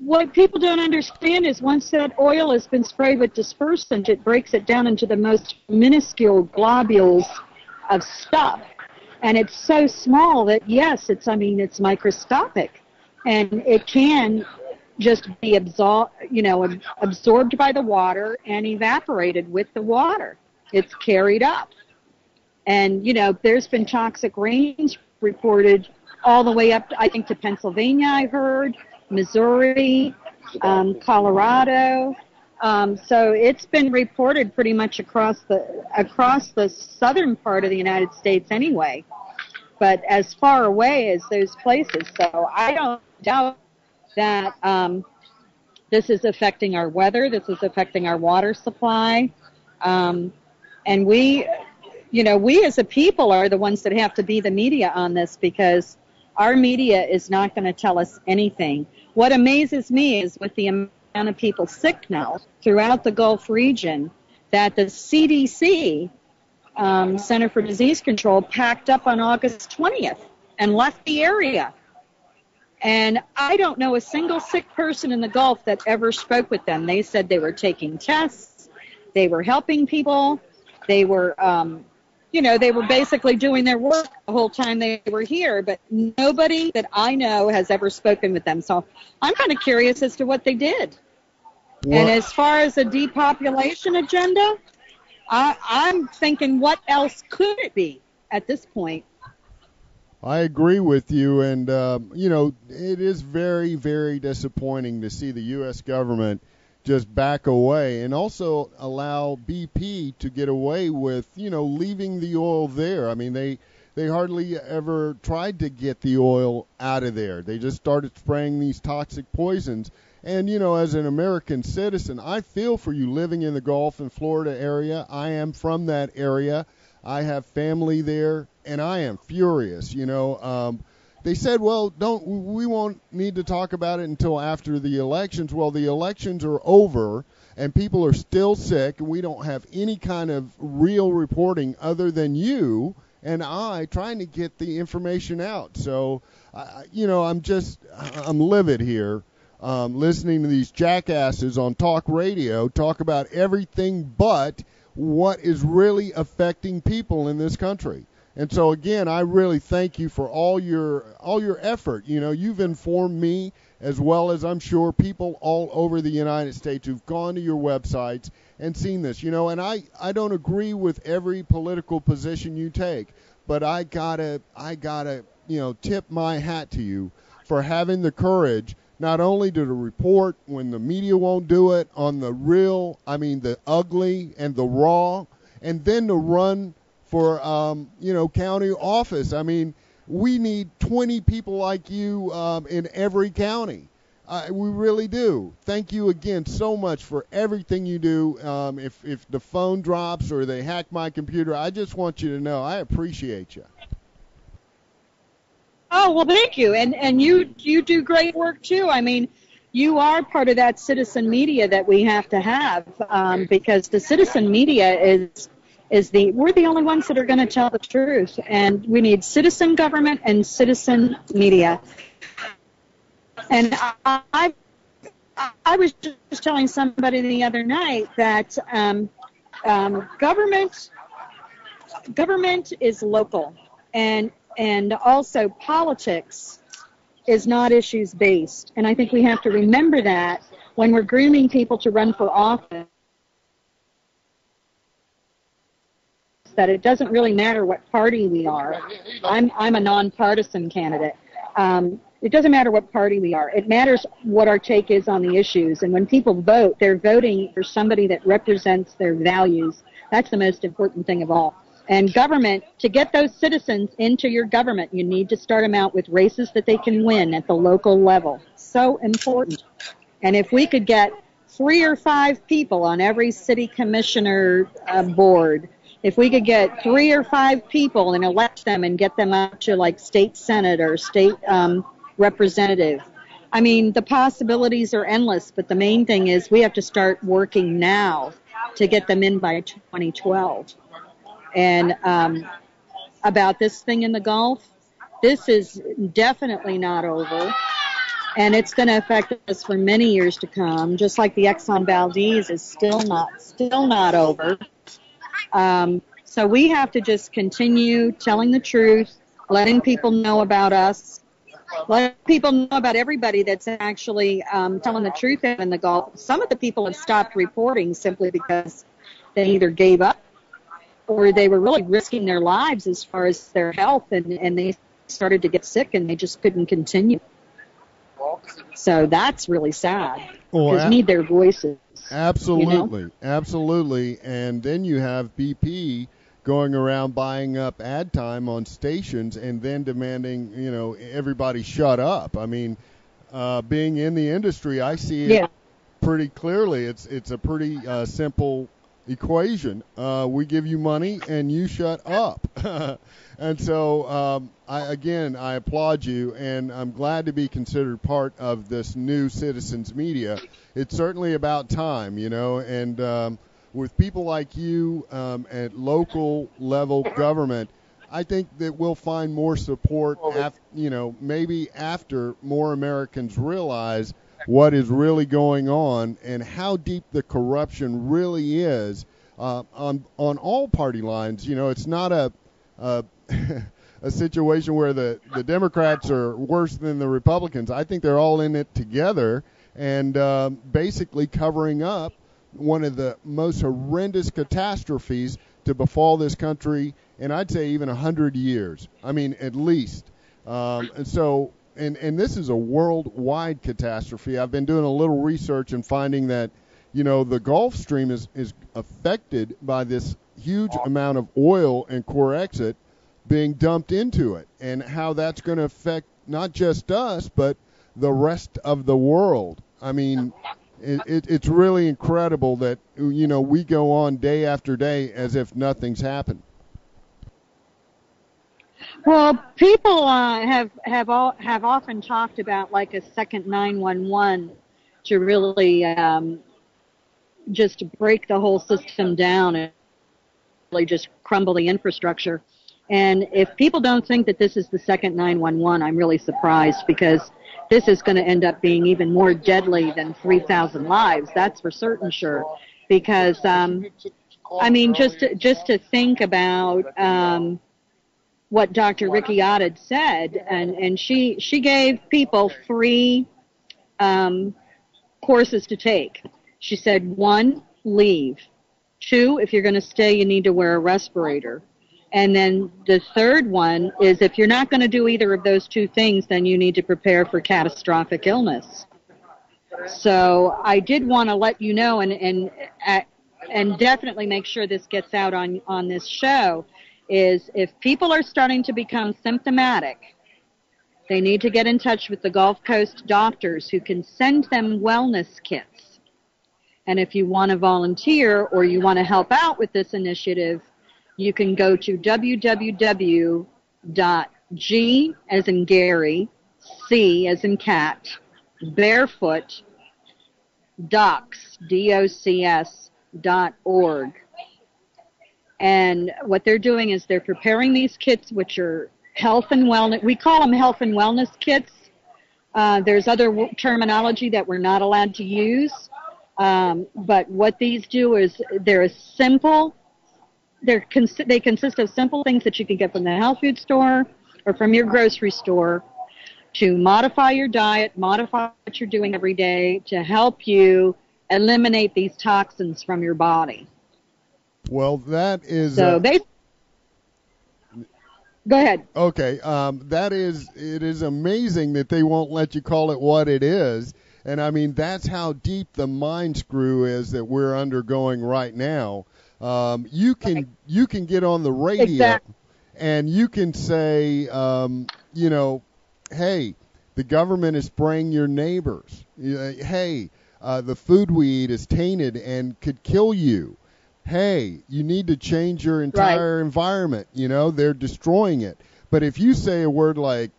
what people don't understand is once that oil has been sprayed with dispersant, it breaks it down into the most minuscule globules of stuff. And it's so small that, yes, it's microscopic. And it can just be absorbed by the water and evaporated with the water. It's carried up. And, there's been toxic rains reported all the way up, I think, to Pennsylvania, I heard, Missouri, Colorado. So it's been reported pretty much across the southern part of the United States anyway, but as far away as those places. So I don't doubt that this is affecting our weather, this is affecting our water supply, and we as a people are the ones that have to be the media on this, because our media is not going to tell us anything. What amazes me is with the amount of people sick now throughout the Gulf region, that the CDC, Center for Disease Control, packed up on August 20th and left the area. And I don't know a single sick person in the Gulf that ever spoke with them. They said they were taking tests, they were helping people, they were they were basically doing their work the whole time they were here, but nobody that I know has ever spoken with them. So I'm kind of curious as to what they did. Well, and as far as a depopulation agenda, I'm thinking, what else could it be at this point? I agree with you, and, it is very, very disappointing to see the U.S. government just back away and also allow BP to get away with, leaving the oil there. I mean, they hardly ever tried to get the oil out of there. They just started spraying these toxic poisons. And, as an American citizen, I feel for you living in the Gulf and Florida area. I am from that area. I have family there, and I am furious, They said, well, we won't need to talk about it until after the elections. Well, the elections are over, and people are still sick, and we don't have any kind of real reporting other than you and I trying to get the information out. So, I'm livid here, listening to these jackasses on talk radio talk about everything but what is really affecting people in this country. And so, again, I really thank you for all your effort. You've informed me, as well as I'm sure people all over the United States who've gone to your websites and seen this. And I don't agree with every political position you take, but I gotta tip my hat to you for having the courage not only to report when the media won't do it on the ugly and the raw, and then to run for, county office. I mean, we need 20 people like you in every county. We really do. Thank you again so much for everything you do. If the phone drops or they hack my computer, I just want you to know I appreciate you. Oh, well, thank you. And you do great work, too. I mean, you are part of that citizen media that we have to have, because the citizen media we're the only ones that are going to tell the truth, and we need citizen government and citizen media. And I was just telling somebody the other night that government is local, and also politics is not issues based. And I think we have to remember that when we're grooming people to run for office, that it doesn't really matter what party we are. I'm a nonpartisan candidate. It doesn't matter what party we are. It matters what our take is on the issues. And when people vote, they're voting for somebody that represents their values. That's the most important thing of all. And government, to get those citizens into your government, you need to start them out with races that they can win at the local level. So important. And if we could get 3 or 5 people on every city commissioner board, if we could get 3 or 5 people and elect them and get them up to like state senate or state representative, I mean, the possibilities are endless, but the main thing is we have to start working now to get them in by 2012. And about this thing in the Gulf, this is definitely not over. and it's going to affect us for many years to come. Just like the Exxon Valdez is still not over. So we have to just continue telling the truth, letting people know about us, letting people know about everybody that's actually telling the truth in the Gulf. Some of the people have stopped reporting simply because they either gave up or they were really risking their lives as far as their health, and they started to get sick and they just couldn't continue. So that's really sad, because we need their voices. Absolutely, you know? Absolutely. And then you have BP going around buying up ad time on stations and then demanding, everybody shut up. I mean, being in the industry, I see it pretty clearly. It's a pretty simple equation. We give you money and you shut up. And so, I applaud you, and I'm glad to be considered part of this new citizens media. It's certainly about time, and with people like you at local level government, I think that we'll find more support, maybe after more Americans realize what is really going on and how deep the corruption really is on all party lines. It's not a situation where the Democrats are worse than the Republicans. I think they're all in it together and basically covering up one of the most horrendous catastrophes to befall this country, and I'd say even 100 years. I mean, at least. And this is a worldwide catastrophe. I've been doing a little research and finding that, the Gulf Stream is affected by this huge amount of oil and Corexit being dumped into it, and how that's going to affect not just us, but the rest of the world. I mean, it's really incredible that, we go on day after day as if nothing's happened. Well, people have often talked about like a second 911 to really just break the whole system down and really just crumble the infrastructure. And if people don't think that this is the second 911, I'm really surprised, because this is going to end up being even more deadly than 3,000 lives. That's for certain sure. Because, just to think about what Dr. Ricky Odded said, and she gave people 3 courses to take. She said, 1, leave. 2, if you're going to stay, you need to wear a respirator. And then the third one is, if you're not going to do either of those 2 things, then you need to prepare for catastrophic illness. So I did want to let you know, and definitely make sure this gets out on this show, is if people are starting to become symptomatic, they need to get in touch with the Gulf Coast doctors who can send them wellness kits. And if you want to volunteer or you want to help out with this initiative, you can go to www.g as in Gary, C as in cat, barefoot, docs, DOCS.org. And what they're doing is they're preparing these kits, which are health and wellness. We call them health and wellness kits. There's other terminology that we're not allowed to use. But what these do is they're simple. They consist of simple things that you can get from the health food store or from your grocery store to modify your diet, modify what you're doing every day to help you eliminate these toxins from your body. Well, that is... So go ahead. Okay. It is amazing that they won't let you call it what it is. And, I mean, that's how deep the mind screw is that we're undergoing right now. You can get on the radio and you can say, hey, the government is spraying your neighbors. Hey, the food we eat is tainted and could kill you. Hey, you need to change your entire environment. They're destroying it. But if you say a word like,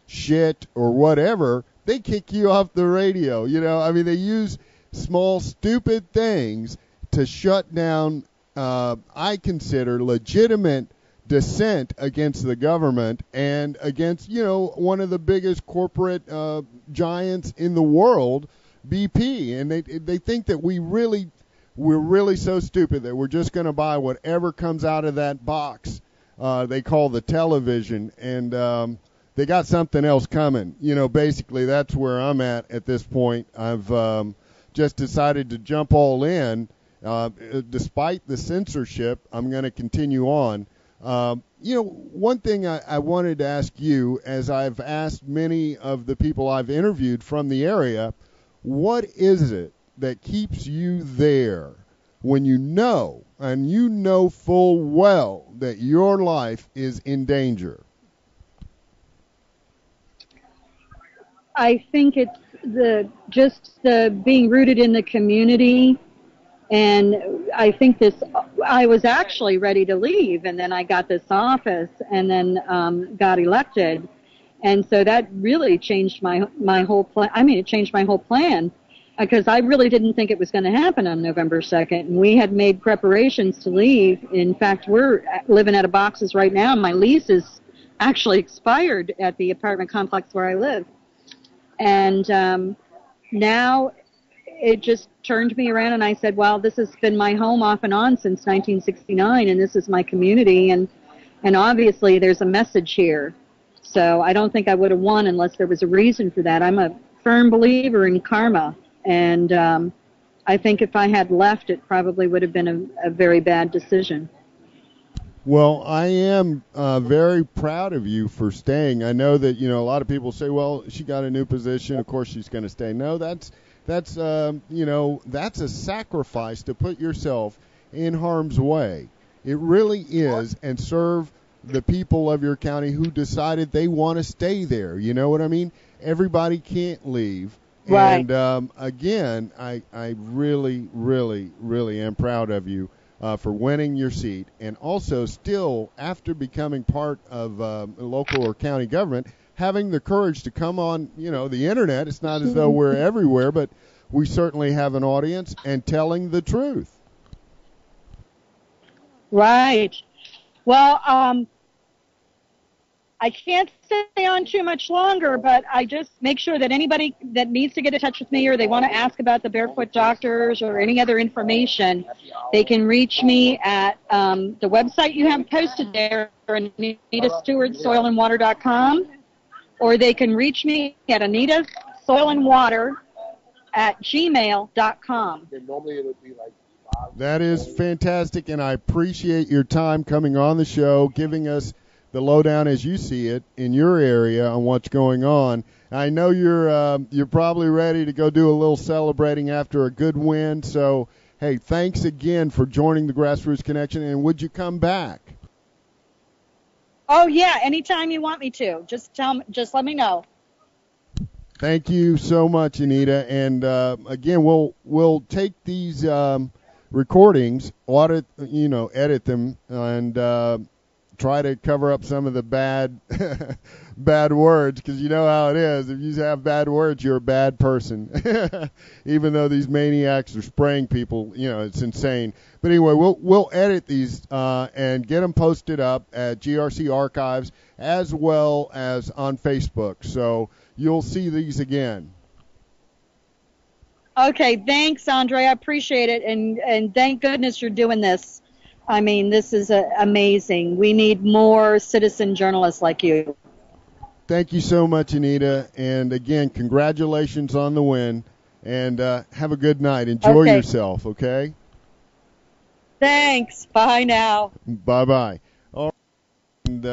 shit or whatever, they kick you off the radio. They use small, stupid things to shut down, I consider, legitimate dissent against the government and against, one of the biggest corporate giants in the world, BP. And they think that we're really so stupid that we're just going to buy whatever comes out of that box they call the television, and they got something else coming. Basically that's where I'm at this point. I've just decided to jump all in. Despite the censorship, I'm going to continue on. One thing I wanted to ask you, as I've asked many of the people I've interviewed from the area, what is it that keeps you there when you know full well that your life is in danger? I think it's the being rooted in the community. And I think I was actually ready to leave, and then I got this office, and then got elected, and so that really changed my whole plan. I mean, it changed my whole plan, because I really didn't think it was going to happen on November 2nd, and we had made preparations to leave. In fact, we're living out of boxes right now. My lease is actually expired at the apartment complex where I live, and now it just turned me around, and I said, well, this has been my home off and on since 1969, and this is my community, and obviously there's a message here. So I don't think I would have won unless there was a reason for that. I'm a firm believer in karma, and I think if I had left, it probably would have been a very bad decision. Well, I am very proud of you for staying. I know that, a lot of people say, well, she got a new position, of course she's going to stay. No, that's a sacrifice to put yourself in harm's way. It really is, and serve the people of your county who decided they want to stay there. You know what I mean? Everybody can't leave. Right. And again, I really, really, really am proud of you for winning your seat, and also still, after becoming part of local or county government, having the courage to come on, the internet. It's not as though we're everywhere, but we certainly have an audience, and telling the truth. Right. Well, I can't stay on too much longer, but I just make sure that anybody that needs to get in touch with me, or they want to ask about the Barefoot Doctors or any other information, they can reach me at the website you have posted there, Anita Stewart, soilandwater.com. Or they can reach me at anitasoilandwater@gmail.com. That is fantastic, and I appreciate your time coming on the show, giving us the lowdown as you see it in your area on what's going on. I know you're probably ready to go do a little celebrating after a good win. So, hey, thanks again for joining the Grassroots Connection, and would you come back? Oh yeah, anytime you want me to. Just let me know. Thank you so much, Anita. And again, we'll take these recordings, edit them, and try to cover up some of the bad words, because you know how it is. If you have bad words, you're a bad person. Even though these maniacs are spraying people, it's insane. But anyway, we'll edit these and get them posted up at GRC Archives as well as on Facebook. So you'll see these again. Okay, thanks, Andre. I appreciate it, and thank goodness you're doing this. I mean, this is amazing. We need more citizen journalists like you. Thank you so much, Anita. And again, congratulations on the win. And have a good night. Enjoy yourself, okay? Thanks. Bye now. Bye-bye. All right. And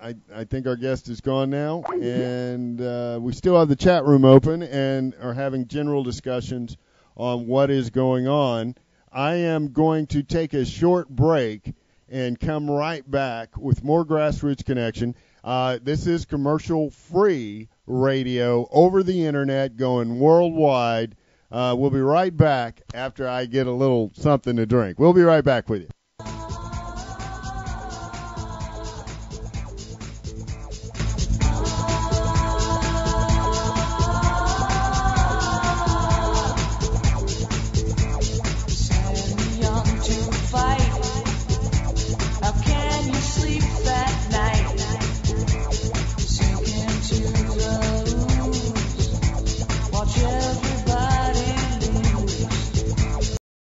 I think our guest is gone now. And we still have the chat room open and are having general discussions on what is going on. I am going to take a short break and come right back with more Grassroots Connection. This is commercial-free radio over the internet, going worldwide. We'll be right back after I get a little something to drink. We'll be right back with you.